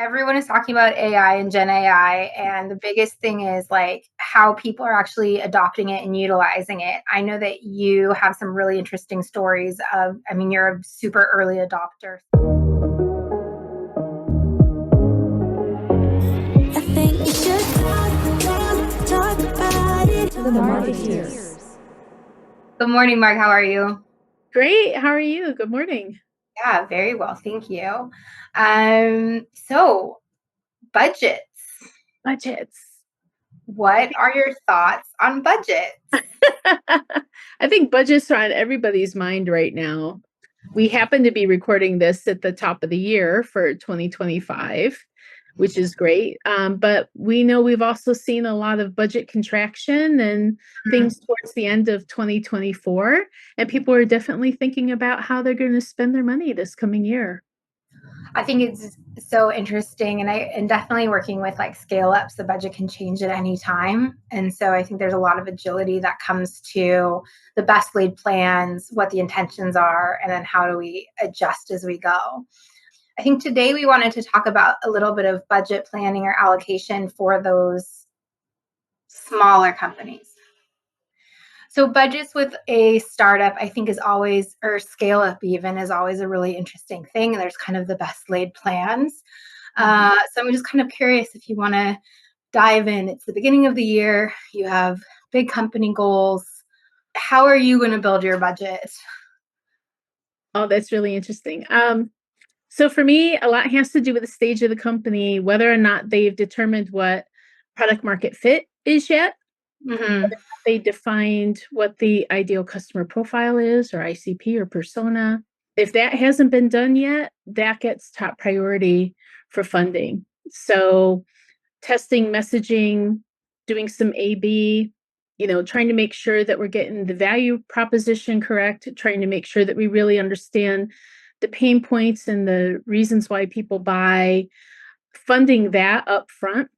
everyone is talking about AI and Gen AI, and the biggest thing is like how people are actually adopting it and utilizing it. I know that you have some really interesting stories of, I mean, you're a super early adopter. I think we should talk about it. The Margeteers. Good morning, Mark. How are you? Great. How are you? Good morning. Yeah, very well. Thank you. So budgets. Budgets. What are your thoughts on budgets? I think budgets are on everybody's mind right now. We happen to be recording this at the top of the year for 2025, which is great. But we know we've also seen a lot of budget contraction and things towards the end of 2024. And people are definitely thinking about how they're going to spend their money this coming year. I think it's so interesting, and definitely working with like scale ups, the budget can change at any time. And so I think there's a lot of agility that comes to the best laid plans, what the intentions are, and then how do we adjust as we go. I think today we wanted to talk about a little bit of budget planning or allocation for those smaller companies. So budgets with a startup, I think, is always, or scale up even, is always a really interesting thing. There's kind of the best laid plans. So I'm just kind of curious if you want to dive in. It's the beginning of the year. You have big company goals. How are you going to build your budget? Oh, that's really interesting. So for me, a lot has to do with the stage of the company, whether or not they've determined what product market fit is yet. Mm-hmm. They defined what the ideal customer profile is, or ICP or persona. If that hasn't been done yet, that gets top priority for funding. So testing messaging, doing some A/B, trying to make sure that we're getting the value proposition correct, trying to make sure that we really understand the pain points and the reasons why people buy. Funding that up front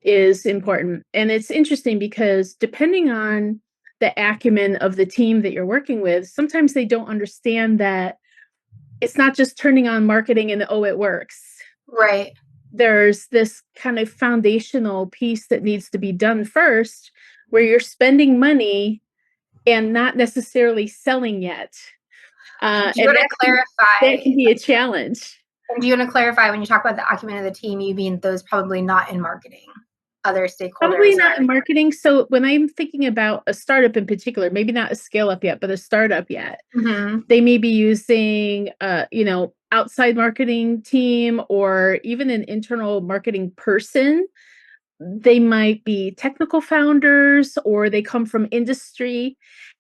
is important. And it's interesting because depending on the acumen of the team that you're working with, sometimes they don't understand that it's not just turning on marketing and, oh, it works. Right. There's this kind of foundational piece that needs to be done first, where you're spending money and not necessarily selling yet. Do you want to clarify? That can be a challenge. And do you want to clarify when you talk about the acumen of the team, you mean those probably not in marketing? Other stakeholders? Probably not in marketing. So when I'm thinking about a startup in particular, maybe not a scale up yet, but a startup yet, they may be using, outside marketing team or even an internal marketing person. They might be technical founders or they come from industry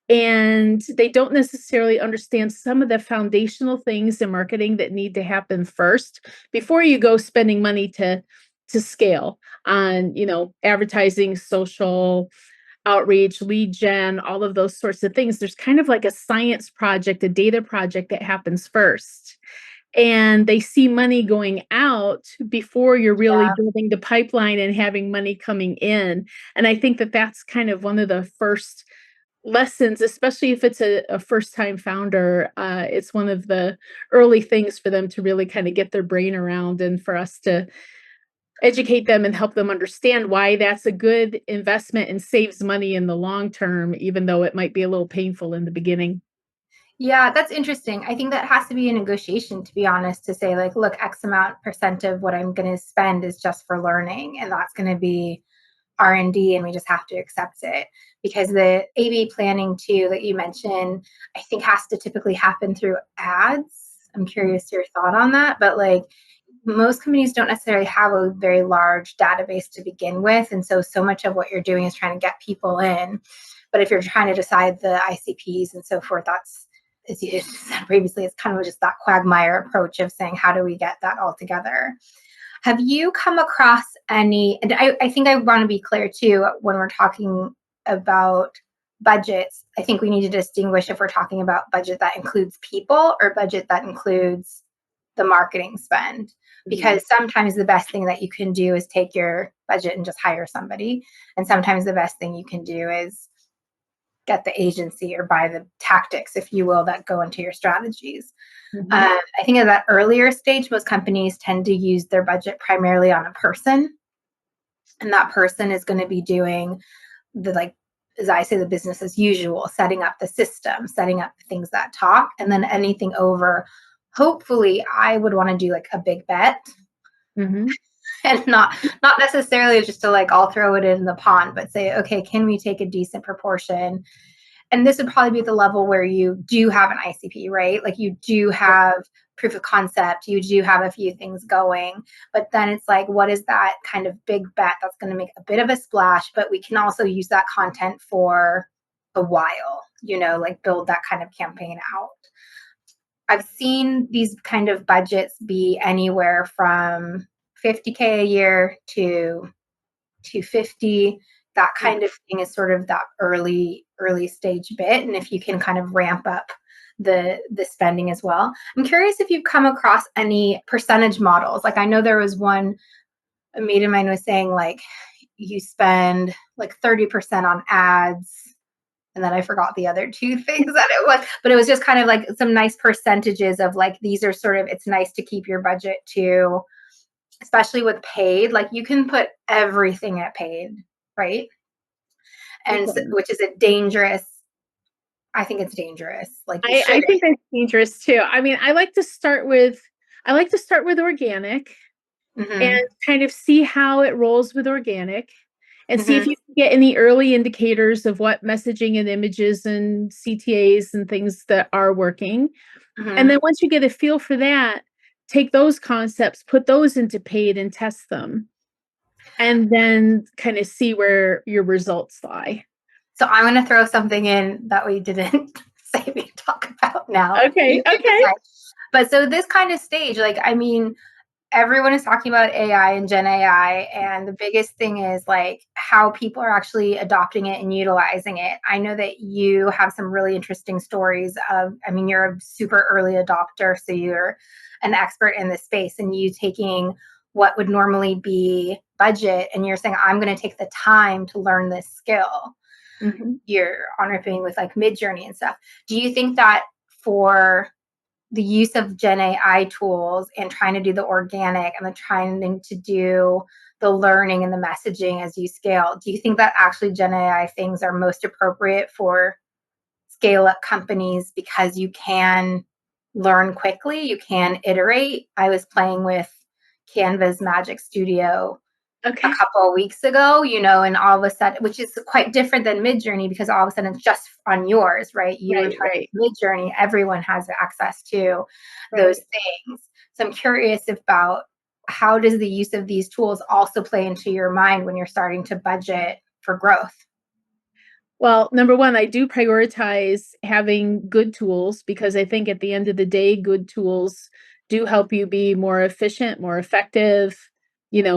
and they don't necessarily understand some of the foundational things in marketing that need to happen first before you go spending money to scale on, advertising, social outreach, lead gen, all of those sorts of things. There's kind of like a science project, a data project that happens first. And they see money going out before you're really building the pipeline and having money coming in. And I think that that's kind of one of the first lessons, especially if it's a first-time founder. It's one of the early things for them to really kind of get their brain around and for us to educate them and help them understand why that's a good investment and saves money in the long term, even though it might be a little painful in the beginning. Yeah, that's interesting. I think that has to be a negotiation, to be honest, to say like, look, X amount % of what I'm going to spend is just for learning. And that's going to be R&D, and we just have to accept it. Because the A/B planning too, that you mentioned, I think has to typically happen through ads. I'm curious your thought on that. But like most companies don't necessarily have a very large database to begin with. And so much of what you're doing is trying to get people in. But if you're trying to decide the ICPs and so forth, that's, as you said previously, it's kind of just that quagmire approach of saying, how do we get that all together? Have you come across any, and I think I want to be clear too, when we're talking about budgets, I think we need to distinguish if we're talking about budget that includes people or budget that includes the marketing spend. Because sometimes the best thing that you can do is take your budget and just hire somebody. And sometimes the best thing you can do is get the agency or buy the tactics, if you will, that go into your strategies. I think at that earlier stage, most companies tend to use their budget primarily on a person. And that person is going to be doing the, like, as I say, the business as usual, setting up the system, setting up the things that talk, and then anything over, hopefully I would want to do like a big bet. And not necessarily just to like all throw it in the pond, but say, okay, can we take a decent proportion? And this would probably be the level where you do have an ICP, right? Like you do have proof of concept, you do have a few things going, but then it's like, what is that kind of big bet that's going to make a bit of a splash, but we can also use that content for a while, like build that kind of campaign out. I've seen these kind of budgets be anywhere from $50K a year to 250. That kind of thing is sort of that early stage bit. And if you can kind of ramp up the spending as well. I'm curious if you've come across any percentage models. Like I know there was one, a mate of mine was saying like you spend like 30% on ads. And then I forgot the other two things that it was, but it was just kind of like some nice percentages of like, these are sort of, it's nice to keep your budget to, especially with paid, like you can put everything at paid, right? And which is a dangerous, I think it's dangerous. Like I think that's dangerous too. I mean, I like to start with organic and kind of see how it rolls with organic and see if you can get any early indicators of what messaging and images and CTAs and things that are working. And then once you get a feel for that, take those concepts, put those into paid and test them. And then kind of see where your results lie. So I'm going to throw something in that we didn't say we talk about now. Okay. But so this kind of stage, like, I mean, everyone is talking about AI and Gen AI, and the biggest thing is like how people are actually adopting it and utilizing it. I know that you have some really interesting stories of, I mean, you're a super early adopter, so you're an expert in this space, and you taking what would normally be budget and you're saying, I'm going to take the time to learn this skill. You're on-ripping with like Midjourney and stuff. Do you think that for the use of Gen AI tools and trying to do the organic and then trying to do the learning and the messaging as you scale, do you think that actually Gen AI things are most appropriate for scale up companies because you can learn quickly, you can iterate? I was playing with Canva's Magic Studio a couple of weeks ago, and all of a sudden, which is quite different than Midjourney because all of a sudden it's just on yours, right? Were trying Midjourney, everyone has access to those things. So I'm curious about how does the use of these tools also play into your mind when you're starting to budget for growth? Well, number one, I do prioritize having good tools because I think at the end of the day, good tools do help you be more efficient, more effective.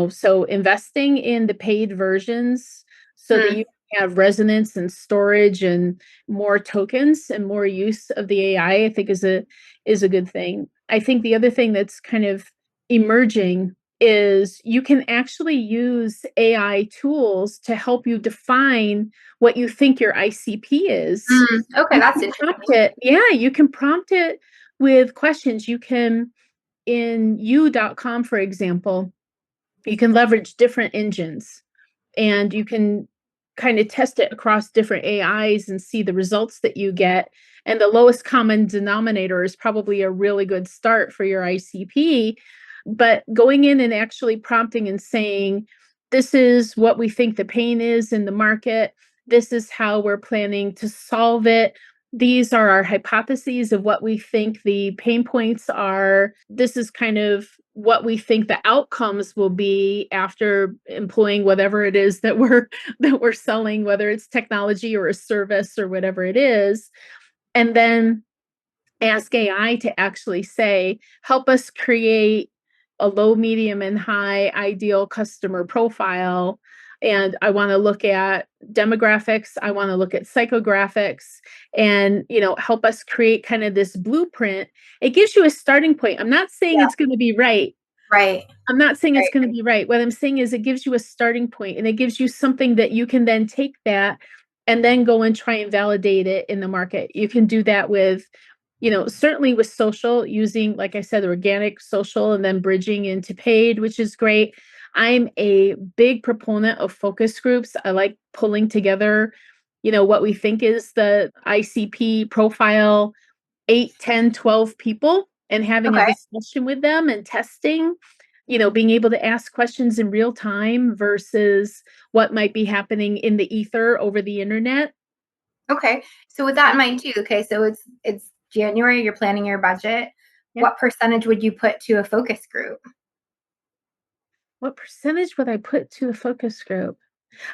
So investing in the paid versions so that you have resonance and storage and more tokens and more use of the AI, I think is a good thing. I think the other thing that's kind of emerging is you can actually use AI tools to help you define what you think your ICP is. Okay, that's interesting. You can prompt it with questions. You can, in you.com, for example, you can leverage different engines and you can kind of test it across different AIs and see the results that you get. And the lowest common denominator is probably a really good start for your ICP. But going in and actually prompting and saying, this is what we think the pain is in the market. This is how we're planning to solve it. These are our hypotheses of what we think the pain points are. This is kind of what we think the outcomes will be after employing whatever it is that we're selling, whether it's technology or a service or whatever it is. And then ask AI to actually say, help us create a low, medium, and high ideal customer profile. And I want to look at demographics. I want to look at psychographics and, help us create kind of this blueprint. It gives you a starting point. I'm not saying it's going to be right. Right. I'm not saying it's going to be right. What I'm saying is it gives you a starting point and it gives you something that you can then take that and then go and try and validate it in the market. You can do that with, certainly with social, using, like I said, organic social, and then bridging into paid, which is great. I'm a big proponent of focus groups. I like pulling together, what we think is the ICP profile, 8, 10, 12 people, and having a Okay. discussion with them and testing, being able to ask questions in real time versus what might be happening in the ether over the internet. Okay. So with that in mind too, okay, so it's January, you're planning your budget. Yeah. What percentage would you put to a focus group? What percentage would I put to a focus group?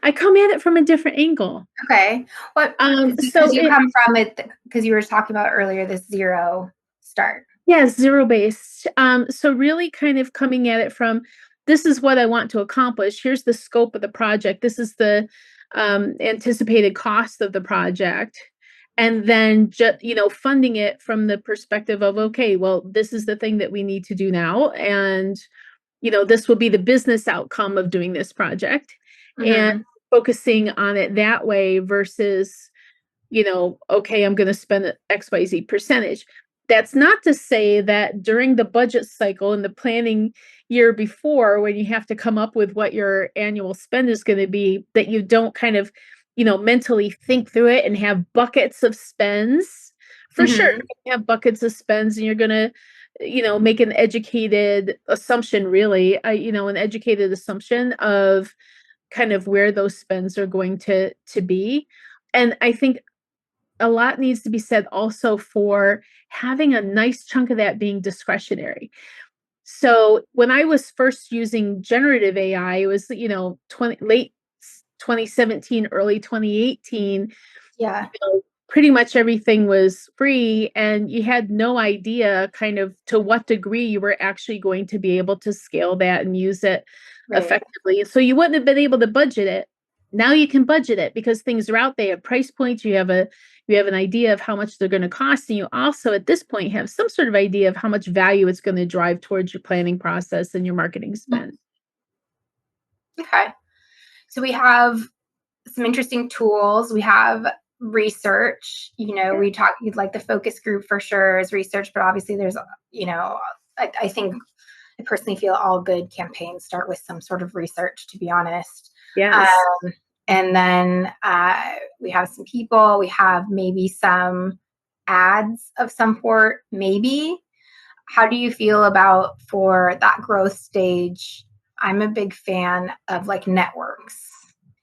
I come at it from a different angle. Okay. What So because you come from it because you were talking about earlier this zero start. Yeah, zero based. So really kind of coming at it from, this is what I want to accomplish. Here's the scope of the project. This is the anticipated cost of the project. And then just, funding it from the perspective of, okay, well, this is the thing that we need to do now. And, this will be the business outcome of doing this project, and Mhm. focusing on it that way versus, okay, I'm going to spend XYZ percentage. That's not to say that during the budget cycle and the planning year before, when you have to come up with what your annual spend is going to be, that you don't kind of, mentally think through it and have buckets of spends. For sure, you're Mhm. going to have buckets of spends, and you're going to, make an educated assumption, really, an educated assumption of kind of where those spends are going to be. And I think a lot needs to be said also for having a nice chunk of that being discretionary. So when I was first using generative AI, it was, late 2017, early 2018, Yeah. pretty much everything was free, and you had no idea kind of to what degree you were actually going to be able to scale that and use it Right. effectively. So you wouldn't have been able to budget it. Now you can budget it because things are out there at price points. You have an idea of how much they're going to cost, and you also at this point have some sort of idea of how much value it's going to drive towards your planning process and your marketing spend. Okay. So we have some interesting tools. We have research. We talk like the focus group for sure is research, but obviously there's, I think I personally feel all good campaigns start with some sort of research, to be honest. Yes. Um, and then we have some people, we have maybe some ads of some sort, maybe. How do you feel about for that growth stage? I'm a big fan of like networks.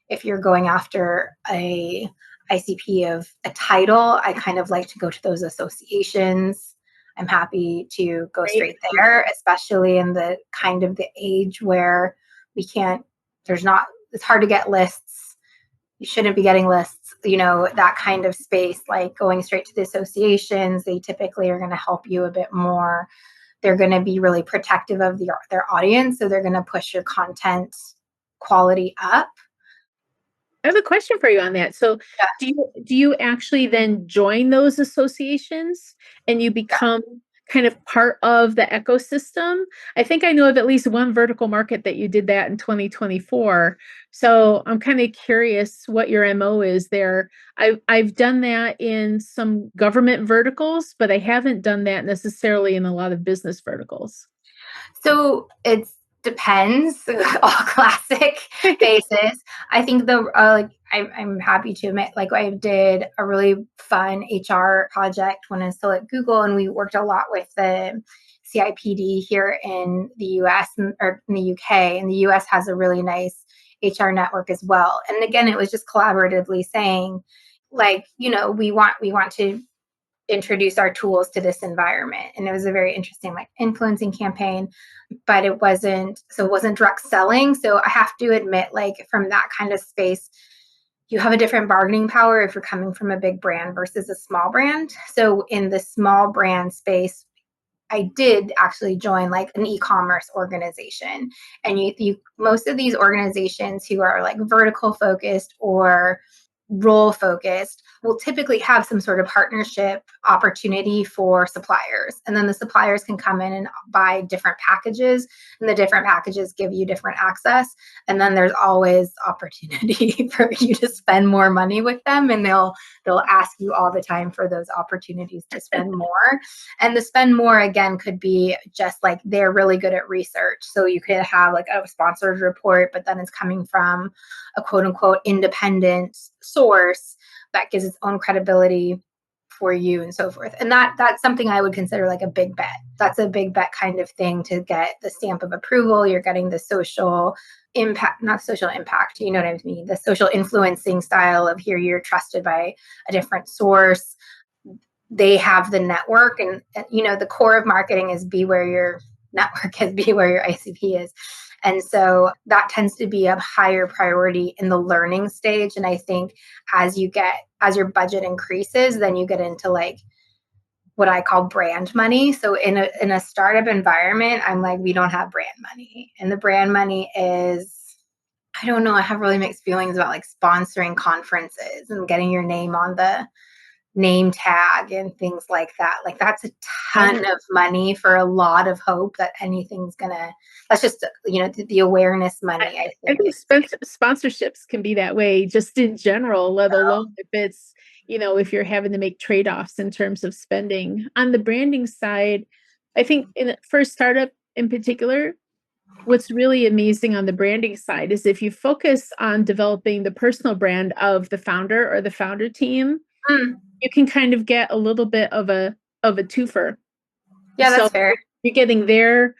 If you're going after a ICP of a title, I kind of like to go to those associations. I'm happy to go Right. straight there, especially in the kind of the age where we can't, there's not, it's hard to get lists. You shouldn't be getting lists, that kind of space, like going straight to the associations. They typically are going to help you a bit more. They're going to be really protective of their audience. So they're going to push your content quality up. I have a question for you on that. So Yeah. do you actually then join those associations and you become kind of part of the ecosystem? I think I know of at least one vertical market that you did that in 2024. So I'm kind of curious what your MO is there. I've done that in some government verticals, but I haven't done that necessarily in a lot of business verticals. So it depends. All classic cases. I think I'm happy to admit, like I did a really fun HR project when I was still at Google, and we worked a lot with the CIPD here in the US or in the UK. And the US has a really nice HR network as well. And again, it was just collaboratively saying, like, we want to introduce our tools to this environment. And it was a very interesting like influencing campaign, but it wasn't direct selling. So I have to admit, like from that kind of space, you have a different bargaining power if you're coming from a big brand versus a small brand. So in the small brand space, I did actually join like an e-commerce organization. And you most of these organizations who are like vertical focused or role focused will typically have some sort of partnership opportunity for suppliers. And then the suppliers can come in and buy different packages, and the different packages give you different access. And then there's always opportunity for you to spend more money with them, and they'll ask you all the time for those opportunities to spend more. And the spend more, again, could be just like they're really good at research. So you could have like a sponsored report, but then it's coming from a quote unquote independent source that gives its own credibility for you and so forth. And that's something I would consider like a big bet. That's a big bet kind of thing to get the stamp of approval. You're getting the social impact, not social impact, you know what I mean? The social influencing style of here, you're trusted by a different source. They have the network, and you know, the core of marketing is be where your network is, be where your ICP is. And so that tends to be a higher priority in the learning stage. And I think as your budget increases, then you get into like what I call brand money. So in a startup environment, I'm like, we don't have brand money. And the brand money is, I don't know, I have really mixed feelings about like sponsoring conferences and getting your name on the name tag and things like that. Like that's a ton of money for a lot of hope that that's just, you know, the awareness money. I think sponsorships can be that way just in general, let alone if it's, you know, if you're having to make trade-offs in terms of spending. On the branding side, I think for a startup in particular, what's really amazing on the branding side is if you focus on developing the personal brand of the founder or the founder team, you can kind of get a little bit of a twofer. Yeah, that's fair. You're getting their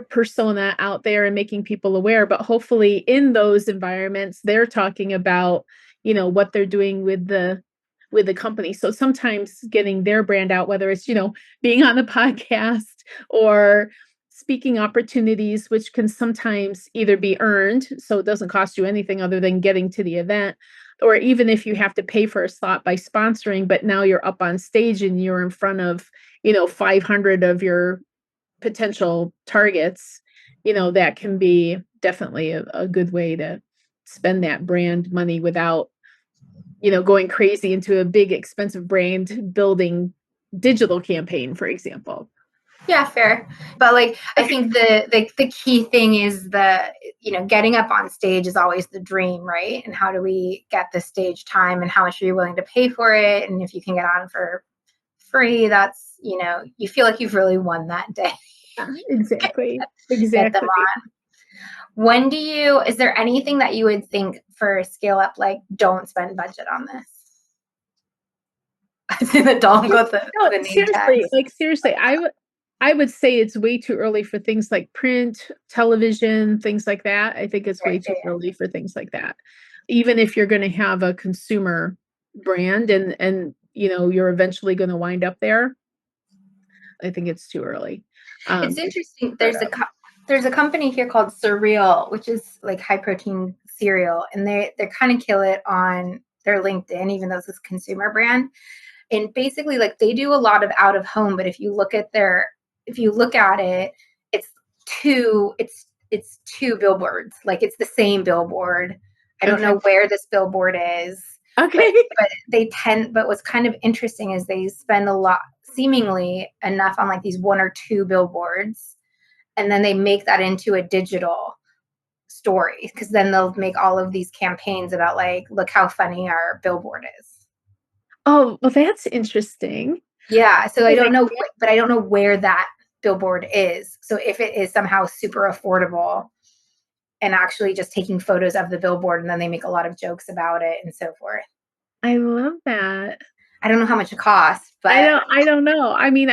persona out there and making people aware, but hopefully in those environments, they're talking about, you know, what they're doing with the company. So sometimes getting their brand out, whether it's, you know, being on the podcast or speaking opportunities, which can sometimes either be earned, so it doesn't cost you anything other than getting to the event, or even if you have to pay for a slot by sponsoring, but now you're up on stage and you're in front of, you know, 500 of your potential targets, you know, that can be definitely a good way to spend that brand money without, you know, going crazy into a big expensive brand building digital campaign, for example. Yeah, fair. But like, I think the key thing is you know, getting up on stage is always the dream, right? And how do we get the stage time, and how much are you willing to pay for it? And if you can get on for free, that's, you know, you feel like you've really won that day. Exactly. Get them on. Is there anything that you would think for scale up, like don't spend budget on this? Don't go the name seriously, tags. like seriously, I would say it's way too early for things like print, television, things like that. I think it's way too early for things like that. Even if you're going to have a consumer brand and you know, you're eventually going to wind up there, I think it's too early. It's interesting. There's a company here called Surreal, which is like high protein cereal, and they're kind of kill it on their LinkedIn, even though it's this consumer brand. And basically, like they do a lot of out of home, but if you look at it, it's two billboards. Like it's the same billboard. I don't know where this billboard is. Okay. But what's kind of interesting is they spend a lot, seemingly enough, on like these one or two billboards, and then they make that into a digital story, because then they'll make all of these campaigns about like, look how funny our billboard is. Oh, well, that's interesting. Yeah. So I don't know, but I don't know where that billboard is. So if it is somehow super affordable and actually just taking photos of the billboard, and then they make a lot of jokes about it and so forth. I love that. I don't know how much it costs, but I don't know. I mean,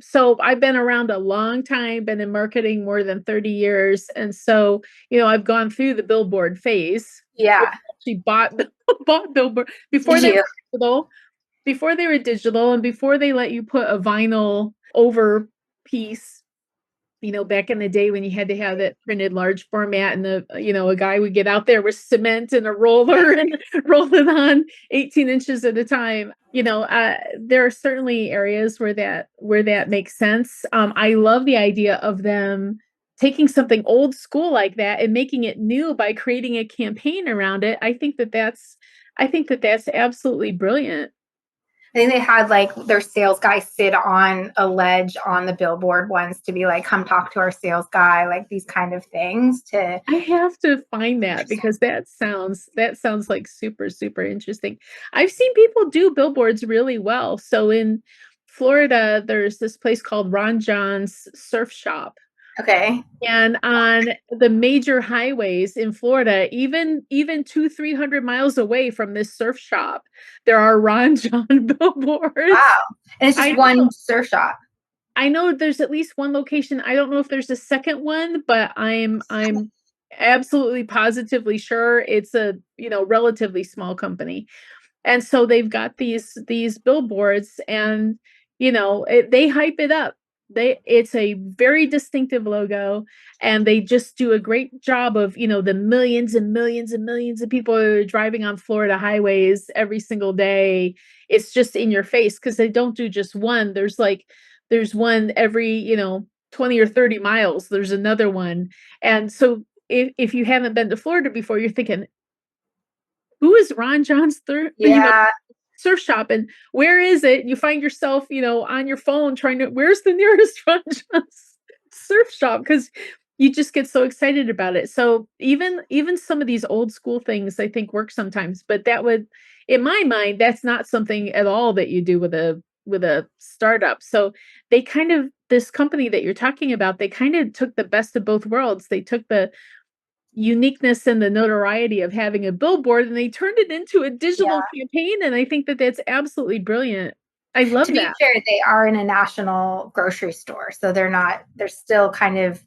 so I've been around a long time, been in marketing more than 30 years. And so, you know, I've gone through the billboard phase. Yeah. She bought billboard before they were digital, and before they let you put a vinyl over piece, you know, back in the day when you had to have that printed large format, and a guy would get out there with cement and a roller and roll it on 18 inches at a time. You know, there are certainly areas where that makes sense. I love the idea of them taking something old school like that and making it new by creating a campaign around it. I think that's I think that that's absolutely brilliant. I think they had like their sales guy sit on a ledge on the billboard once to be like, come talk to our sales guy, like these kind of things to. I have to find that because that sounds like super, super interesting. I've seen people do billboards really well. So in Florida, there's this place called Ron John's Surf Shop. Okay. And on the major highways in Florida, even 200-300 miles away from this surf shop, there are Ron John billboards. Wow. And it's just I one know. surf shop. I know there's at least one location. I don't know if there's a second one, but I'm absolutely positively sure it's a, relatively small company. And so they've got these billboards and they hype it up. It's a very distinctive logo and they just do a great job of, the millions and millions and millions of people who are driving on Florida highways every single day. It's just in your face because they don't do just one. There's one every, 20 or 30 miles. There's another one. And so if you haven't been to Florida before, you're thinking, who is Ron John's Yeah. surf shop and where is it? You find yourself, on your phone trying to, where's the nearest Ron John's surf shop? Because you just get so excited about it. So even some of these old school things I think work sometimes, but that would, in my mind, that's not something at all that you do with a startup. So they kind of, this company that you're talking about, they kind of took the best of both worlds. They took the uniqueness and the notoriety of having a billboard and they turned it into a digital campaign, and I think that that's absolutely brilliant. I love To be that. fair, they are in a national grocery store, so they're still kind of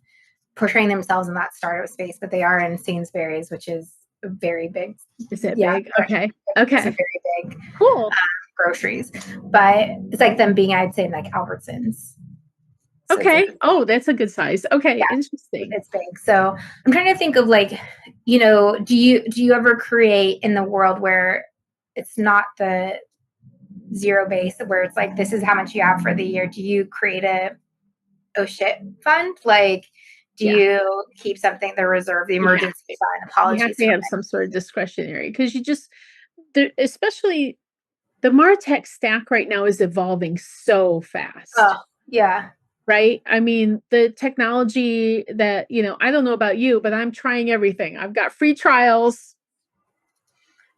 portraying themselves in that startup space, but they are in Sainsbury's, which is a very big. Is it big? Okay. It's a very big Cool. groceries, but it's like them being, I'd say, like Albertsons. So okay. Oh, that's a good size. Okay. Yeah, interesting. it's big. So I'm trying to think of like, do you ever create in the world where it's not the zero base, where it's like, this is how much you have for the year? Do you create a oh shit fund? Like, do you keep something, the reserve, the emergency fund? Apologies. You have to have some sort of discretionary because you just, especially the MarTech stack right now is evolving so fast. Oh, yeah. Right? I mean, the technology that, I don't know about you, but I'm trying everything. I've got free trials.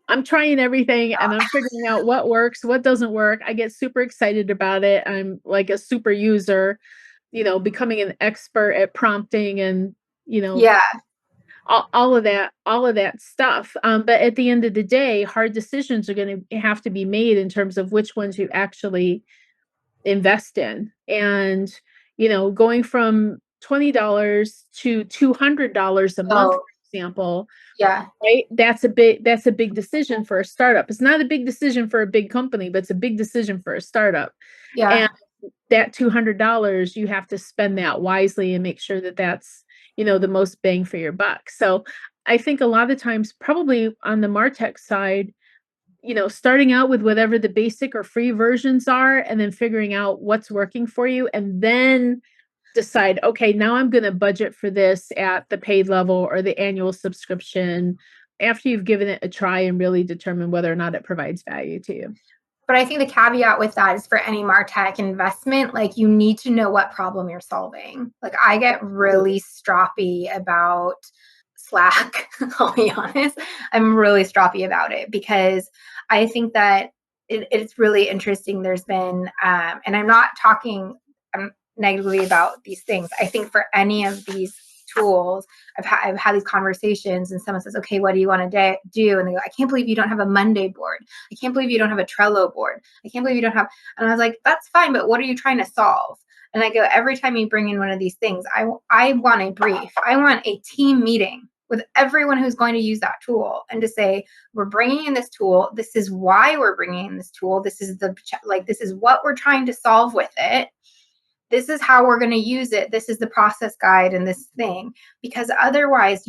I'm trying everything and I'm figuring out what works, what doesn't work. I get super excited about it. I'm like a super user, becoming an expert at prompting and, all of that stuff. But at the end of the day, hard decisions are going to have to be made in terms of which ones you actually invest in. And, going from $20 to $200 a month, for example. Yeah. Right. That's a big decision for a startup. It's not a big decision for a big company, but it's a big decision for a startup. Yeah. And that $200, you have to spend that wisely and make sure that that's, the most bang for your buck. So I think a lot of times, probably on the MarTech side, starting out with whatever the basic or free versions are, and then figuring out what's working for you, and then decide, okay, now I'm going to budget for this at the paid level or the annual subscription after you've given it a try and really determine whether or not it provides value to you. But I think the caveat with that is for any MarTech investment, like you need to know what problem you're solving. Like I get really stroppy about Slack, I'll be honest. I'm really stroppy about it because I think that it's really interesting. There's been, and I'm not talking negatively about these things. I think for any of these tools, I've had these conversations and someone says, okay, what do you want to do? And they go, I can't believe you don't have a Monday board. I can't believe you don't have a Trello board. I can't believe you don't have, and I was like, that's fine, but what are you trying to solve? And I go, every time you bring in one of these things, I want a brief. I want a team meeting with everyone who's going to use that tool and to say, we're bringing in this tool. This is why we're bringing in this tool. This is this is what we're trying to solve with it. This is how we're going to use it. This is the process guide and this thing. Because otherwise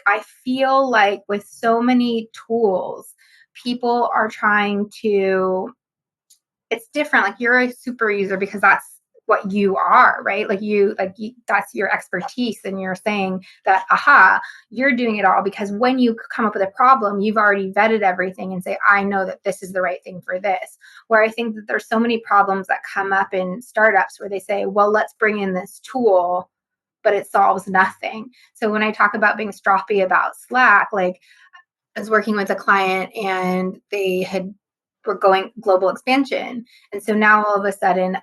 I feel like with so many tools, people are trying to, it's different. Like you're a super user because that's what you are, right? That's your expertise. And you're saying that, you're doing it all because when you come up with a problem, you've already vetted everything and say, I know that this is the right thing for this. Where I think that there's so many problems that come up in startups where they say, well, let's bring in this tool, but it solves nothing. So when I talk about being stroppy about Slack, like I was working with a client and they were going global expansion. And so now all of a sudden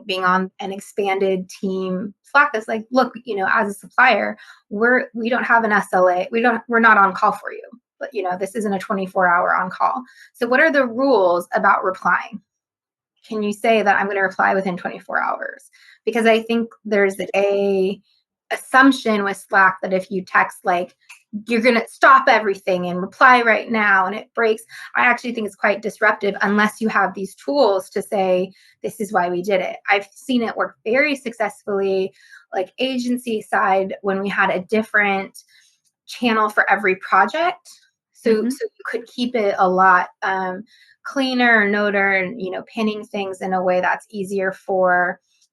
being on an expanded team Slack is like, look, as a supplier, we don't have an SLA. We're not on call for you. But this isn't a 24-hour on call. So what are the rules about replying? Can you say that I'm going to reply within 24 hours? Because I think there's a assumption with Slack that if you text like, you're going to stop everything and reply right now and it breaks. I actually think it's quite disruptive unless you have these tools to say, this is why we did it. I've seen it work very successfully, like agency side, when we had a different channel for every project. So you could keep it a lot cleaner, noter, and pinning things in a way that's easier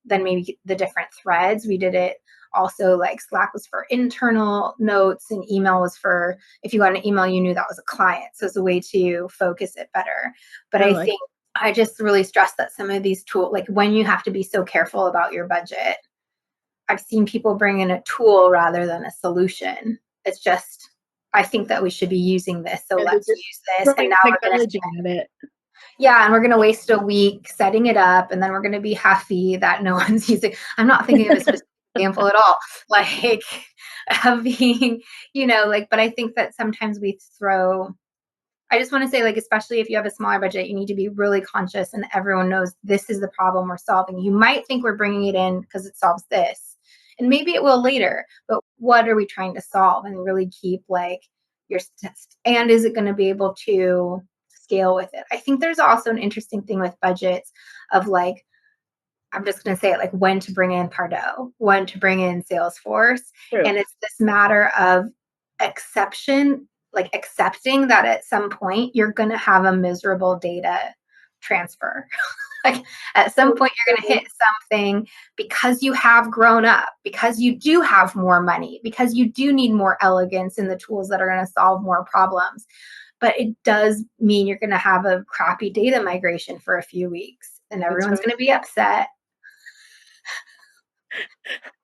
than maybe the different threads. We did it also, like Slack was for internal notes and email was for, if you got an email, you knew that was a client. So it's a way to focus it better. But I think I just really stress that some of these tools, like when you have to be so careful about your budget, I've seen people bring in a tool rather than a solution. It's just, I think that we should be using this. So let's use this. And now we're going to spend it. Yeah, and we're going to waste a week setting it up, and then we're going to be happy that no one's using. I'm not thinking of a specific example at all, like of being, but I think that sometimes I just want to say, like, especially if you have a smaller budget, you need to be really conscious and everyone knows this is the problem we're solving. You might think we're bringing it in because it solves this, and maybe it will later, but what are we trying to solve? And really keep like and is it going to be able to scale with it? I think there's also an interesting thing with budgets of like, I'm just going to say it, like when to bring in Pardot, when to bring in Salesforce. True. And it's this matter of accepting that at some point you're going to have a miserable data transfer. Like at some point you're going to hit something because you have grown up, because you do have more money, because you do need more elegance in the tools that are going to solve more problems. But it does mean you're going to have a crappy data migration for a few weeks and everyone's going to be upset.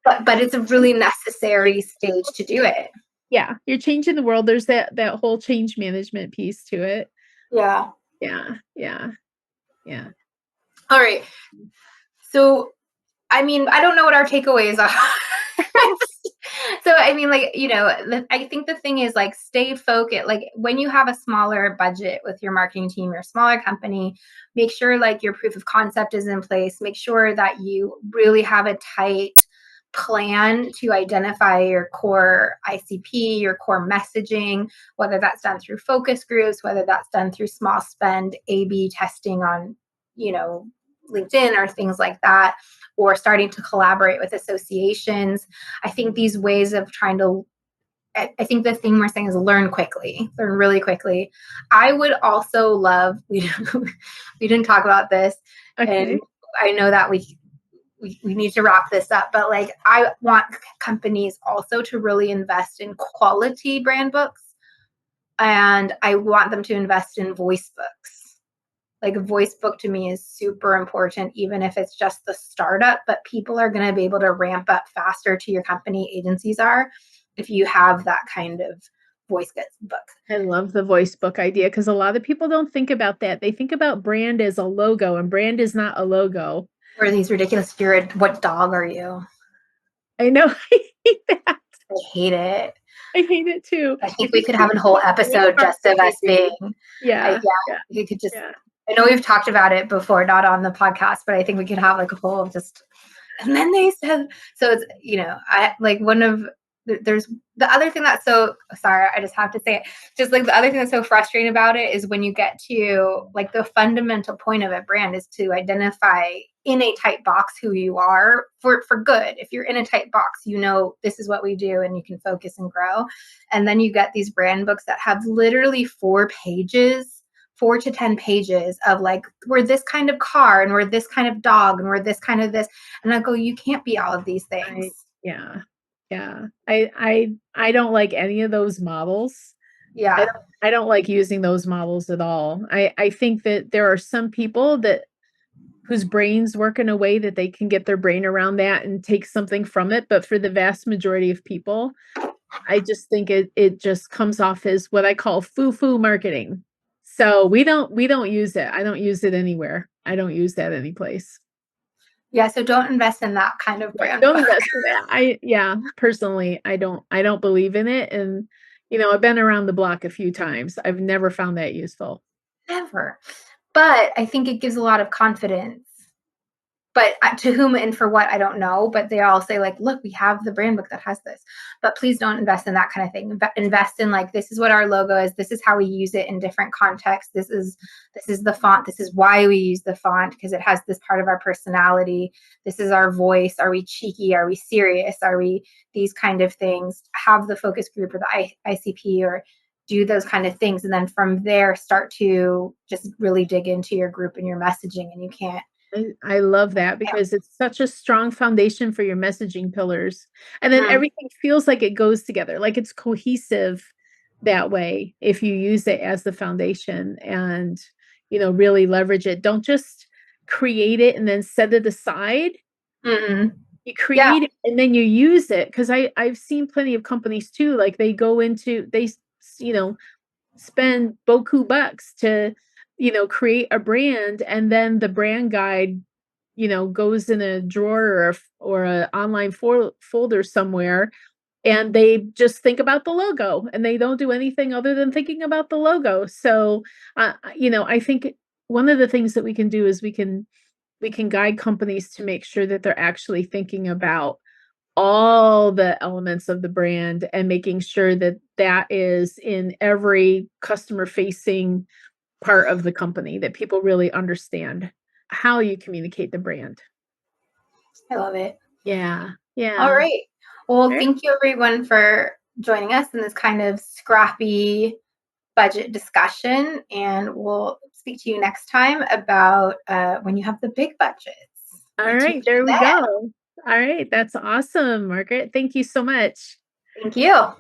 But it's a really necessary stage to do it. Yeah, you're changing the world. There's that whole change management piece to it. Yeah. All right. So, I mean, I don't know what our takeaways are. So, I mean, like, I think the thing is like, stay focused. Like when you have a smaller budget with your marketing team, your smaller company, make sure like your proof of concept is in place. Make sure that you really have a tight plan to identify your core ICP, your core messaging, whether that's done through focus groups, whether that's done through small spend A/B testing on, LinkedIn or things like that, or starting to collaborate with associations. I think these ways of I think the thing we're saying is learn really quickly. I would also love, we didn't talk about this, and I know that we need to wrap this up, but like I want companies also to really invest in quality brand books, and I want them to invest in voice books. Like a voice book to me is super important, even if it's just the startup, but people are going to be able to ramp up faster to your company, agencies are, if you have that kind of voice book. I love the voice book idea because a lot of people don't think about that. They think about brand as a logo, and brand is not a logo. Or these ridiculous, what dog are you? I know. I hate that. I hate it. I hate it too. I think we could have a whole episode just of us being. We could just. Yeah. I know we've talked about it before, not on the podcast, but I think we could have like a whole just. And then they said, so it's I like one of there's the other thing that's so sorry, I just have to say it. Just like the other thing that's so frustrating about it is when you get to like the fundamental point of a brand is to identify in a tight box who you are for good. If you're in a tight box, this is what we do and you can focus and grow. And then you get these brand books that have literally 4 pages 4 to 10 pages of like, we're this kind of car and we're this kind of dog and we're this kind of this. And I go, you can't be all of these things. Yeah. I don't like any of those models. Yeah. I don't like using those models at all. I think that there are some people whose brains work in a way that they can get their brain around that and take something from it. But for the vast majority of people, I just think it just comes off as what I call foo-foo marketing. So we don't use it. I don't use it anywhere. I don't use that any place. Yeah, so don't invest in that kind of brand. Don't invest in that. Personally, I don't believe in it. And I've been around the block a few times. I've never found that useful. Never. But I think it gives a lot of confidence. But to whom and for what, I don't know. But they all say, like, look, we have the brand book that has this. But please don't invest in that kind of thing. Invest in, like, this is what our logo is. This is how we use it in different contexts. This is the font. This is why we use the font, because it has this part of our personality. This is our voice. Are we cheeky? Are we serious? Are we these kind of things? Have the focus group or the ICP, or do those kind of things. And then from there, start to just really dig into your group and your messaging. And you can't. I love that, because it's such a strong foundation for your messaging pillars. And then everything feels like it goes together, like it's cohesive that way if you use it as the foundation and, really leverage it. Don't just create it and then set it aside. Mm-mm. You create it and then you use it. Because I've seen plenty of companies too, like they spend beaucoup bucks to create a brand, and then the brand guide goes in a drawer or a online folder somewhere, and they just think about the logo and they don't do anything other than thinking about the logo. So I think one of the things that we can do is we can guide companies to make sure that they're actually thinking about all the elements of the brand and making sure that that is in every customer facing part of the company, that people really understand how you communicate the brand. I love it. Yeah. All right. Well, thank you everyone for joining us in this kind of scrappy budget discussion. And we'll speak to you next time about when you have the big budgets. All right. There we go. All right. That's awesome, Margaret. Thank you so much. Thank you. All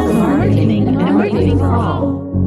the marketing and everything for all.